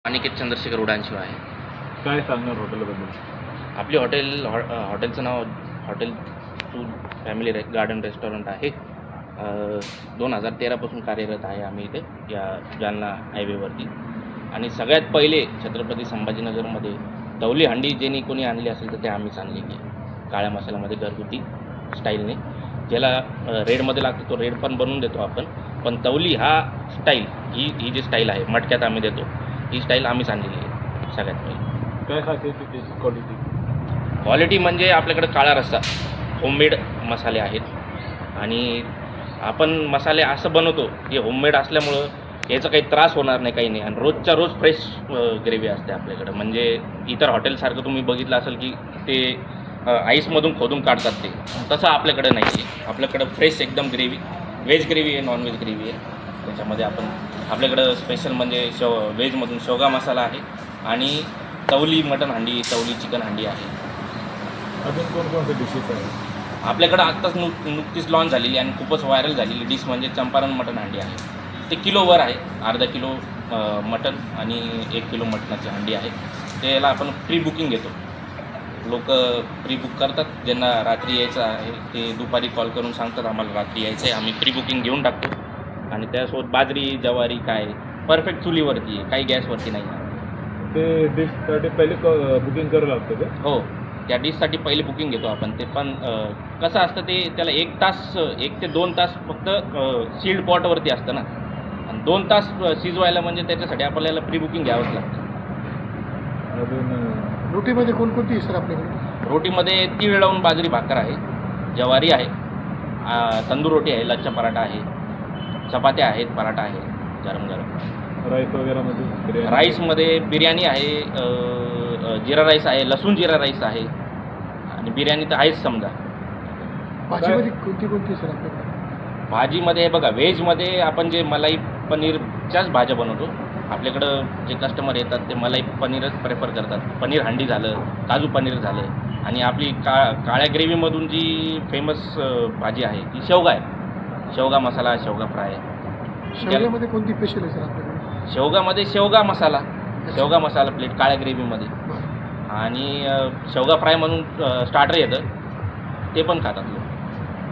अनिकेत चंद्रशेखर उडानशिव आहे. काय सांगणार हॉटेलबद्दल? आपली हॉटेलचं नाव hotel Chul family garden restaurant आहे. 2013 पासून कार्यरत आहे आम्ही इथे या जालना हायवेवरती. आणि सगळ्यात पहिले छत्रपती संभाजीनगरमध्ये तवली हंडी ज्यांनी कोणी आणली असेल तर ते आम्हीच आणली की काळ्या मसाल्यामध्ये घरगुती स्टाईलने. ज्याला रेडमध्ये लागतो तो रेड पण बनवून देतो आपण, पण तवली हा स्टाईल ही जी स्टाईल आहे मटक्यात आम्ही देतो, ही स्टाईल आम्हीच आणलेली आहे सगळ्यात पहिले. काय खासियत आहे त्याची क्वालिटी? क्वालिटी म्हणजे आपल्याकडे काळा रस्सा होममेड मसाले आहेत आणि आपण मसाले असं बनवतो की होममेड असल्यामुळं याचा काही त्रास होणार नाही, काही नाही. आणि रोजच्या रोज फ्रेश ग्रेव्ही असते आपल्याकडं. म्हणजे इतर हॉटेलसारखं तुम्ही बघितलं असेल की ते आईसमधून खोदून काढतात ते, तसं आपल्याकडं नाही आहे. आपल्याकडं फ्रेश एकदम ग्रेव्ही, व्हेज ग्रेव्ही आहे, नॉन व्हेज ग्रेव्ही आहे. त्याच्यामध्ये आपल्याकडं स्पेशल म्हणजे व्हेजमधून शेवगा मसाला आहे आणि तवली मटण हंडी, तवली चिकन हंडी आहे. अजून कोणकोणते डिशेस आहेत आपल्याकडं आत्ताच नुकतीच लॉन्च झालेली आणि खूपच व्हायरल झालेली डिश म्हणजे चंपारण मटण हंडी आहे. ते किलोवर आहे, अर्धा किलो मटण आणि 1 किलो मटणाची हंडी आहे. त्याला आपण प्री बुकिंग घेतो. लोक प्री बुक करतात, ज्यांना रात्री यायचं आहे ते दुपारी कॉल करून सांगतात आम्हाला रात्री यायचं आहे, आम्ही प्री बुकिंग घेऊन टाकतो. आणि त्यासोबत बाजरी ज्वारी काय परफेक्ट चुलीवरती आहे, काही गॅसवरती नाही आहे. ते डिशसाठी पहिले बुकिंग करावं लागतं का? हो, त्या डिशसाठी पहिले बुकिंग घेतो आपण. ते पण कसं असतं ते त्याला 1 ते 2 तास फक्त सील्ड पॉटवरती असतं ना, आणि 2 तास शिजवायला म्हणजे त्याच्यासाठी आपल्याला प्री बुकिंग घ्यावंच लागतं. अजून रोटीमध्ये कोणकोणती सर आपल्याकडे? रोटीमध्ये तीळ लावून बाजरी भाकर आहे, ज्वारी आहे, तंदूर रोटी आहे, लच्छा पराठा आहे, चपात्या आहेत, पराठा आहे गरम गरम. राईस वगैरेमध्ये राईसमध्ये बिर्याणी आहे, जिरा राईस आहे, लसूण जिरा राईस आहे आणि बिर्याणी तर आहेच समजा. भाजीमध्ये कोणती कोणती सर आपल्याकडे? भाजीमध्ये बघा, व्हेजमध्ये आपण जे मलाई पनीरच्याच भाज्या बनवतो. आपल्याकडं जे कस्टमर येतात ते मलाई पनीरच प्रेफर करतात. पनीर हंडी झालं, काजू पनीर झालं. आणि आपली काळ्या ग्रेव्हीमधून जी फेमस भाजी आहे ती शेवगा आहे. शेवगा मसाला, शेवगा फ्राय. शेवग्यामध्ये कोणती स्पेशल आहे सर आपल्याकडे? शेवगामध्ये शेवगा मसाला प्लेट काळ्या ग्रेव्हीमध्ये. आणि शेवगा फ्राय म्हणून स्टार्टर येतं, ते पण खातात लोक.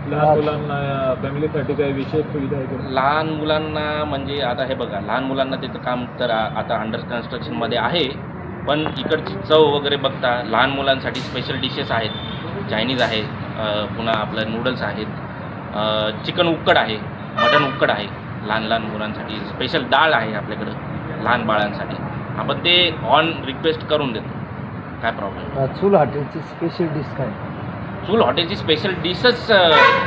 लहान मुलांना फॅमिलीसाठी काही विशेष सुविधा आहे का? लहान मुलांना म्हणजे आता हे बघा, लहान मुलांना त्याचं काम तर आता अंडर कन्स्ट्रक्शनमध्ये आहे, पण इकडची चव वगैरे बघता लहान मुलांसाठी स्पेशल डिशेस आहेत. चायनीज आहे, पुन्हा आपलं नूडल्स आहेत, चिकन उक्कड आहे, मटन उक्कड आहे. लहान मुलांसाठी स्पेशल डाळ आहे आपल्याकडं लहान बाळांसाठी. आपण ते ऑन रिक्वेस्ट करून देतो, काय प्रॉब्लेम. चूल हॉटेलची स्पेशल डिश काय? चूल हॉटेलची स्पेशल डिशच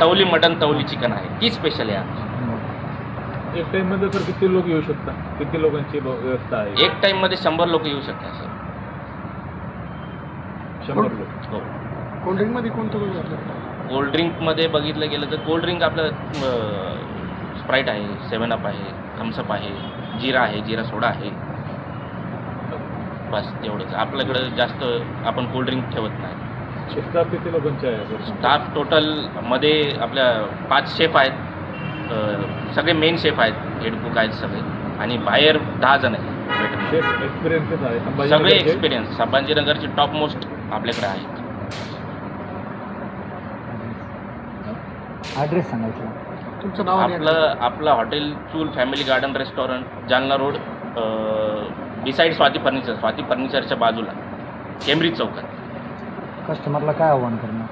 तवली मटन, तवली चिकन आहे, ती स्पेशल आहे आमची. एक टाईममध्ये सर किती लोक येऊ शकतात? किती लोकांची व्यवस्था आहे? एक टाईममध्ये 100 लोक येऊ शकतात सर. 100 लोक. हो. कोल्ड्रिंकमध्ये कोणतं कोणतं आपल्याकडे? कोल्ड्रिंकमध्ये बघितलं गेलं तर कोल्ड्रिंक आपलं स्प्राईट आहे, 7 अप आहे, थम्सअप आहे, जिरा आहे, जिरा सोडा आहे. बस तेवढंच. आपल्याकडं जास्त आपण कोल्ड्रिंक ठेवत नाही. स्टाफ किती लोकांचे आहे? स्टाफ टोटलमध्ये आपल्या 5 शेफ आहेत, सगळे मेन शेफ आहेत, हेड कुक आहेत सगळे. आणि बाहेर 10 जण आहेत. शेफ एक्सपिरियन्सेस आहे सगळे संभाजीनगरचे? एक्सपिरियन्स संभाजीनगरचे टॉप मोस्ट आपल्याकडे आहेत. ॲड्रेस सांगायचा. तुमचं नाव आणि आपलं hotel Chul family garden restaurant, Jalna road, beside Swati फर्निचरच्या बाजूला, केम्ब्रिज चौकात. कस्टमरला काय आव्हान करणार?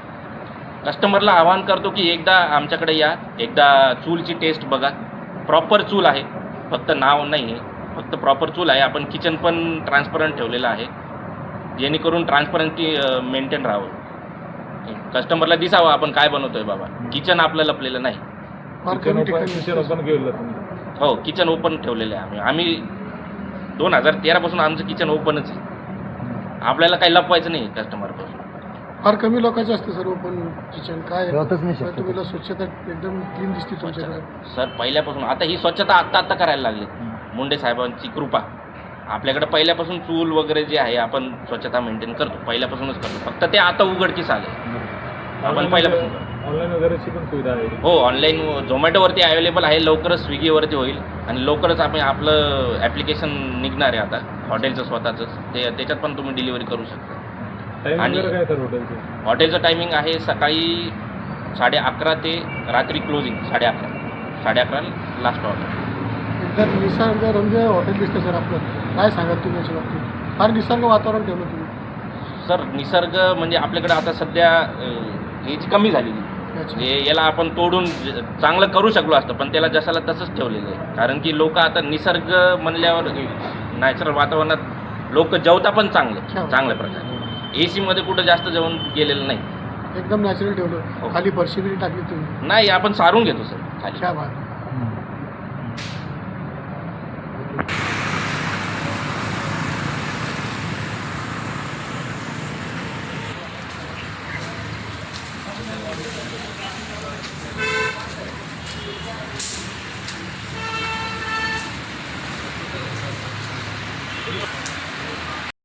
कस्टमरला आवाहन करतो की एकदा आमच्याकडे या, एकदा चूलची टेस्ट बघा. प्रॉपर चूल आहे, फक्त नाव नाही आहे, फक्त प्रॉपर चूल आहे. आपण किचन पण ट्रान्सपरंट ठेवलेलं आहे, जेणेकरून ट्रान्सपरन्सी मेंटेन राहावं, कस्टमरला दिसावं आपण काय बनवतोय बाबा. किचन आपलं लपलेलं नाही. फार किचन कमी ओपन ठिकाणी केलं तुम्ही? हो, किचन ओपन ठेवलेलं आहे आम्ही 2013 पासून आमचं किचन ओपनच आहे. आपल्याला काही लपवायचं नाही कस्टमरपासून. फार कमी लोकांचं असतं सर ओपन किचन. काय ठेवतच नाही शक्यतो. तुम्हाला स्वच्छता एकदम क्लीन दिसते तुमच्याकडे. सर पहिल्यापासून आता ही स्वच्छता आत्ता करायला लागली. मुंडे साहेबांची कृपा. आपल्याकडे पहिल्यापासून चूल वगैरे जे आहे आपण स्वच्छता मेंटेन करतो, पहिल्यापासूनच करतो. फक्त ते आता उघडकीस आले, आपण पहिल्यापासून करतो. ऑनलाईन वगैरेची पण सुविधा आहे. हो, ऑनलाईन झोमॅटोवरती अवेलेबल आहे, लवकरच स्विगीवरती होईल आणि लवकरच आपण आपलं ॲप्लिकेशन निघणार आहे आता हॉटेलचं स्वतःचंच, त्याच्यात पण तुम्ही डिलिव्हरी करू शकता. टाईम आणि- वगैरे काय सर हॉटेलचे? हॉटेलचं टायमिंग आहे सकाळी 11:30 ते रात्री क्लोजिंग 11:30 लास्ट ऑर्डर. एकदम निसर्गरम्य हॉटेल दिसतं सर आपलं. काय सांगाल तुम्ही याच्या बाबतीत? फार निसर्ग वातावरण ठेवलं तुम्ही सर निसर्ग म्हणजे आपल्याकडे आता सध्या हीच कमी झालेली, याची. म्हणजे याला आपण तोडून चांगलं करू शकलो असतं, पण त्याला जसाला तसंच ठेवलेलं आहे. कारण की लोक आता निसर्ग म्हणल्यावर नॅचरल वातावरणात लोक जेवता पण चांगल्या प्रकारे. AC मध्ये कुठं जास्त जेवण गेलेलं नाही. एकदम नॅचरल ठेवलं. हो. खाली फरशी बिरी टाकली तुम्ही. नाही, आपण सारून घेतो सर खाली. क्या बात.